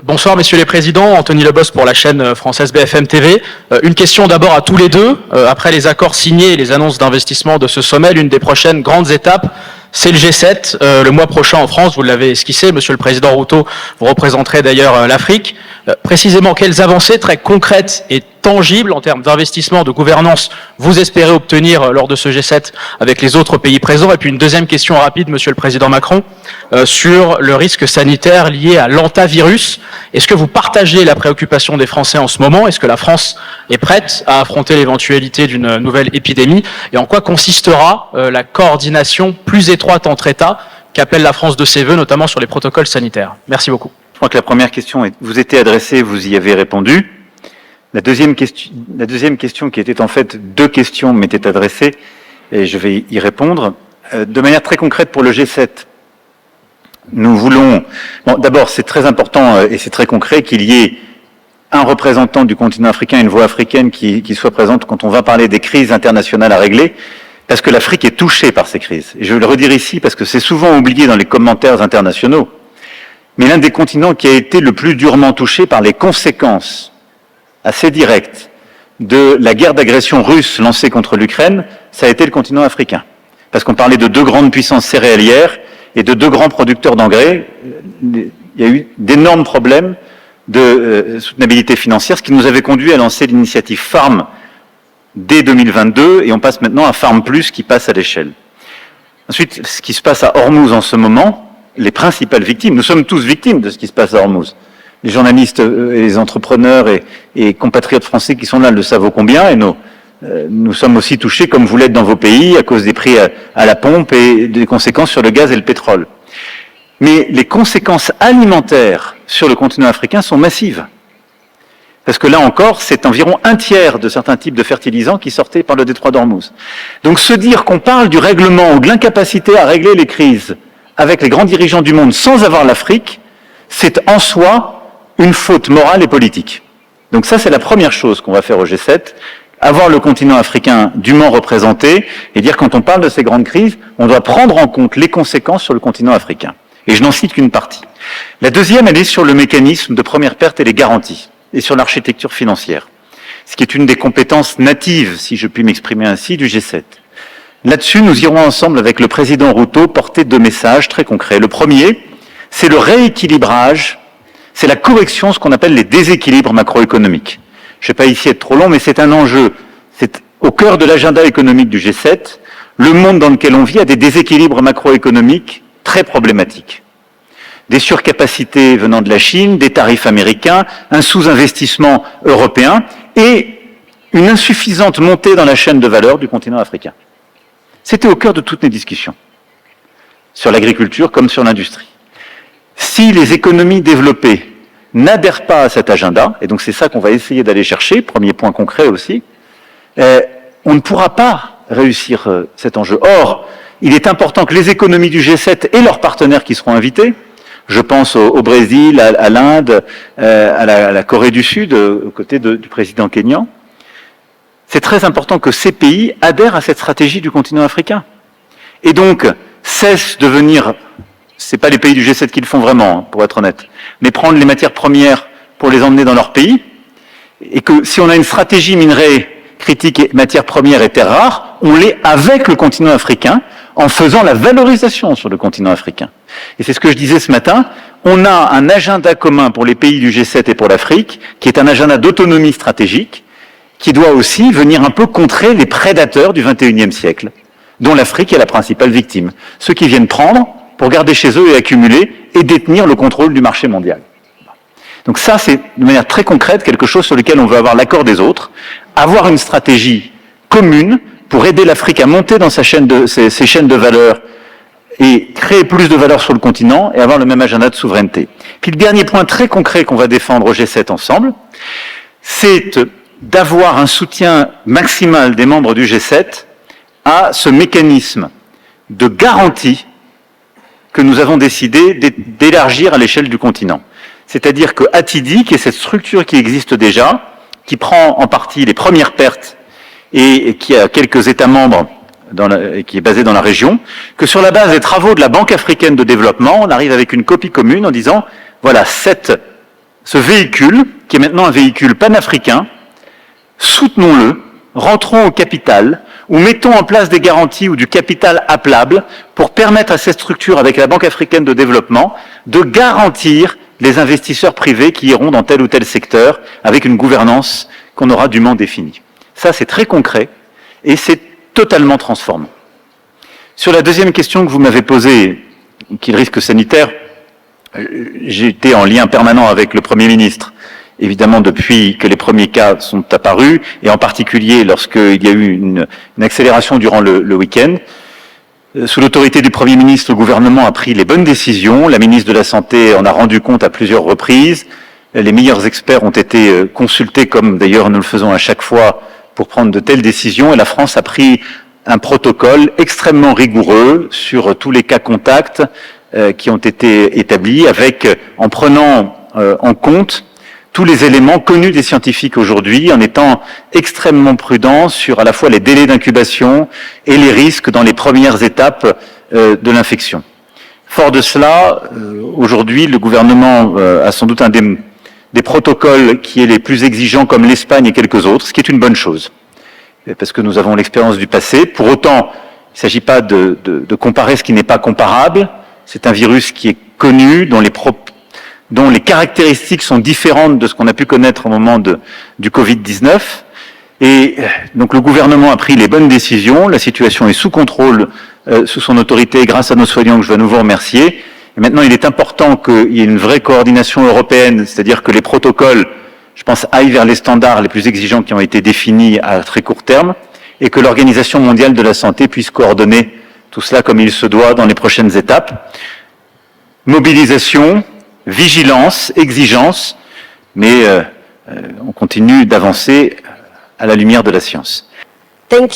Bonsoir messieurs les présidents, Anthony Leboss pour la chaîne française BFM TV. Une question d'abord à tous les deux. Après les accords signés et les annonces d'investissement de ce sommet, l'une des prochaines grandes étapes, c'est le G7, le mois prochain en France, vous l'avez esquissé, monsieur le président Ruto, vous représenterez d'ailleurs l'Afrique. Précisément, quelles avancées très concrètes et tangibles en termes d'investissement, de gouvernance, vous espérez obtenir lors de ce G7 avec les autres pays présents? Et puis une deuxième question rapide, monsieur le président Macron, sur le risque sanitaire lié à l'hantavirus. Est-ce que vous partagez la préoccupation des Français en ce moment? Est-ce que la France est prête à affronter l'éventualité d'une nouvelle épidémie? Et en quoi consistera la coordination plus étroite entre États qu'appelle la France de ses voeux, notamment sur les protocoles sanitaires? Merci beaucoup. Je crois que la première question vous était adressée, vous y avez répondu. La deuxième question qui était en fait deux questions m'était adressée, et je vais y répondre. De manière très concrète pour le G7, nous voulons... Bon, d'abord, c'est très important et c'est très concret qu'il y ait un représentant du continent africain, une voix africaine qui soit présente quand on va parler des crises internationales à régler, parce que l'Afrique est touchée par ces crises. Et je vais le redire ici parce que c'est souvent oublié dans les commentaires internationaux, mais l'un des continents qui a été le plus durement touché par les conséquences assez directes de la guerre d'agression russe lancée contre l'Ukraine, ça a été le continent africain. Parce qu'on parlait de deux grandes puissances céréalières et de deux grands producteurs d'engrais. Il y a eu d'énormes problèmes de soutenabilité financière, ce qui nous avait conduit à lancer l'initiative Farm dès 2022, et on passe maintenant à Farm Plus qui passe à l'échelle. Ensuite, ce qui se passe à Hormuz en ce moment, les principales victimes, nous sommes tous victimes de ce qui se passe à Hormuz. Les journalistes et les entrepreneurs et compatriotes français qui sont là le savent ô combien, et nous sommes aussi touchés, comme vous l'êtes dans vos pays, à cause des prix à la pompe et des conséquences sur le gaz et le pétrole. Mais les conséquences alimentaires sur le continent africain sont massives. Parce que là encore, c'est environ un tiers de certains types de fertilisants qui sortaient par le détroit d'Ormuz. Donc se dire qu'on parle du règlement ou de l'incapacité à régler les crises avec les grands dirigeants du monde sans avoir l'Afrique, c'est en soi une faute morale et politique. Donc ça, c'est la première chose qu'on va faire au G7, avoir le continent africain dûment représenté et dire quand on parle de ces grandes crises, on doit prendre en compte les conséquences sur le continent africain. Et je n'en cite qu'une partie. La deuxième, elle est sur le mécanisme de première perte et les garanties, et sur l'architecture financière, ce qui est une des compétences natives, si je puis m'exprimer ainsi, du G7. Là-dessus, nous irons ensemble avec le président Ruto porter deux messages très concrets. Le premier, c'est le rééquilibrage, c'est la correction, ce qu'on appelle les déséquilibres macroéconomiques. Je ne vais pas ici être trop long, mais c'est un enjeu. C'est au cœur de l'agenda économique du G7. Le monde dans lequel on vit a des déséquilibres macroéconomiques très problématiques. Des surcapacités venant de la Chine, des tarifs américains, un sous-investissement européen et une insuffisante montée dans la chaîne de valeur du continent africain. C'était au cœur de toutes les discussions, sur l'agriculture comme sur l'industrie. Si les économies développées n'adhèrent pas à cet agenda, et donc c'est ça qu'on va essayer d'aller chercher, premier point concret aussi, on ne pourra pas réussir cet enjeu. Or, il est important que les économies du G7 et leurs partenaires qui seront invités, je pense au Brésil, à l'Inde, à la Corée du Sud, aux côtés du président kényan, c'est très important que ces pays adhèrent à cette stratégie du continent africain. Et donc, cessent de venir, c'est pas les pays du G7 qui le font vraiment, pour être honnête, mais prendre les matières premières pour les emmener dans leur pays, et que si on a une stratégie minerais critique et matières premières et terres rares, on l'est avec le continent africain, en faisant la valorisation sur le continent africain. Et c'est ce que je disais ce matin, on a un agenda commun pour les pays du G7 et pour l'Afrique, qui est un agenda d'autonomie stratégique, qui doit aussi venir un peu contrer les prédateurs du XXIe siècle, dont l'Afrique est la principale victime. Ceux qui viennent prendre pour garder chez eux et accumuler et détenir le contrôle du marché mondial. Donc ça, c'est de manière très concrète quelque chose sur lequel on veut avoir l'accord des autres, avoir une stratégie commune pour aider l'Afrique à monter dans ses chaînes de valeur et créer plus de valeur sur le continent et avoir le même agenda de souveraineté. Puis le dernier point très concret qu'on va défendre au G7 ensemble, c'est d'avoir un soutien maximal des membres du G7 à ce mécanisme de garantie que nous avons décidé d'élargir à l'échelle du continent. C'est-à-dire que ATIDI, qui est cette structure qui existe déjà, qui prend en partie les premières pertes et qui a quelques États membres et qui est basée dans la région, que sur la base des travaux de la Banque africaine de développement, on arrive avec une copie commune en disant, voilà, cette ce véhicule, qui est maintenant un véhicule panafricain, soutenons-le, rentrons au capital, ou mettons en place des garanties ou du capital appelable pour permettre à cette structure, avec la Banque africaine de développement, de garantir les investisseurs privés qui iront dans tel ou tel secteur avec une gouvernance qu'on aura dûment définie. Ça, c'est très concret et c'est totalement transformant. Sur la deuxième question que vous m'avez posée, qui est le risque sanitaire, j'ai été en lien permanent avec le Premier ministre, évidemment depuis que les premiers cas sont apparus, et en particulier lorsqu'il y a eu une accélération durant le week-end. Sous l'autorité du Premier ministre, le gouvernement a pris les bonnes décisions, la ministre de la Santé en a rendu compte à plusieurs reprises, les meilleurs experts ont été consultés, comme d'ailleurs nous le faisons à chaque fois, pour prendre de telles décisions, et la France a pris un protocole extrêmement rigoureux sur tous les cas contacts qui ont été établis, en prenant en compte tous les éléments connus des scientifiques aujourd'hui, en étant extrêmement prudent sur à la fois les délais d'incubation et les risques dans les premières étapes de l'infection. Fort de cela, aujourd'hui, le gouvernement a sans doute un des protocoles qui est les plus exigeants, comme l'Espagne et quelques autres, ce qui est une bonne chose, parce que nous avons l'expérience du passé. Pour autant, il ne s'agit pas de comparer ce qui n'est pas comparable. C'est un virus qui est connu, dont les caractéristiques sont différentes de ce qu'on a pu connaître au moment du Covid-19. Et donc le gouvernement a pris les bonnes décisions, la situation est sous contrôle, sous son autorité, grâce à nos soignants que je dois à nouveau remercier. Et maintenant, il est important qu'il y ait une vraie coordination européenne, c'est-à-dire que les protocoles, je pense, aillent vers les standards les plus exigeants qui ont été définis à très court terme, et que l'Organisation mondiale de la santé puisse coordonner tout cela comme il se doit dans les prochaines étapes. Mobilisation, vigilance, exigence, mais on continue d'avancer à la lumière de la science.